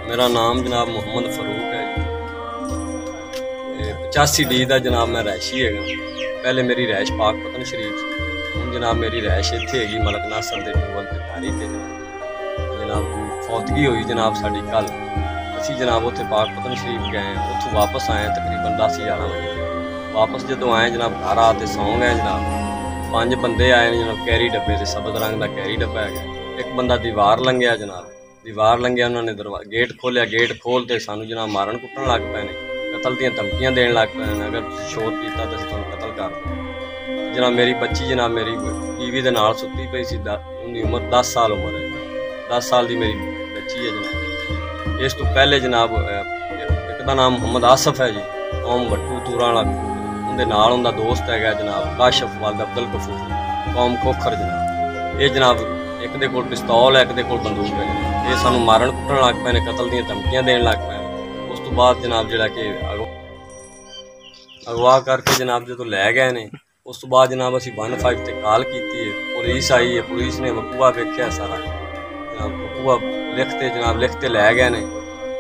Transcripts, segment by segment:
मेरा नाम जनाब मुहम्मद फरूक है जी। 85D का जनाब मैं रैशी है। पहले मेरी रैश पाक पतन शरीफ से, हूँ जनाब मेरी रैश इत्थे हैगी मलक नासर दे टूवल ते धारी ते जनाब फौतगी हुई जनाब साड़ी कल। असी जनाब उत्थे पाक पतन शरीफ गए, उत्थों वापस आए तकरीबन 10-11 बजे। वापस जो आए जनाब घर आते सौ गए जनाब। 5 बंदे आए जनाब कैरी डब्बे से, सबज रंग का कैरी डब्बा है। एक बंदा दीवार लंघिया जनाब, दीवार लंघिया उन्होंने गेट खोलिया, गेट खोलते सानू जनाब मारन कुटन लग पे ने, कतल दी धमकियां देन लग पे ने, अगर शोर किया तो तुहानू कतल कर दो। जनाब मेरी बच्ची जनाब मेरी टीवी के नाल सुती पई सी, उनकी उम्र 10 साल उम्र है, 10 साल की मेरी बच्ची है जनाब। इस तो पहले जनाब एक का नाम मोहम्मद आसफ है जी, कौम भट्टू तूरा वाला, उनके नाल उनका दोस्त है जनाब काशफ वाल अब्दुल गफूर, कौम खोखर जनाब। ये जनाब एक दे कोल पिस्तौल है, एक दे कोल बंदूक है। ये सानू मारन कुटन लग पे ने, कतल दी धमकियां देन लग पे। उस तो बाद जनाब जिहड़ा कि अगवा करके जनाब जो लै गए ने, उस तो बाद जनाब असी 15 ते कॉल की है, पुलिस आई है, पुलिस ने वकूआ वेख्या सारा जनाब, वकूआ लिखते जनाब लिखते लै गए ने।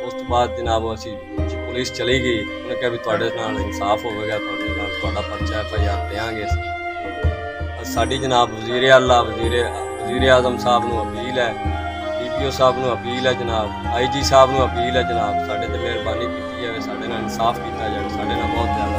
उस तो बाद जनाब असी पुलिस चली गई, उन्हें कहा भी तुहाडे नाल इंसाफ होवेगा, तुहाडा पर्चा FIR देंगे। साडी जनाब वजीर आला वजीर आजम साहब नूं अपील है, DPO साहब नूं अपील है जनाब, IG साहब नूं अपील है जनाब, साडे ते मेहरबानी कीती जावे, साडे नाल इंसाफ कीता जावे, साडे नाल बहुत ज़्यादा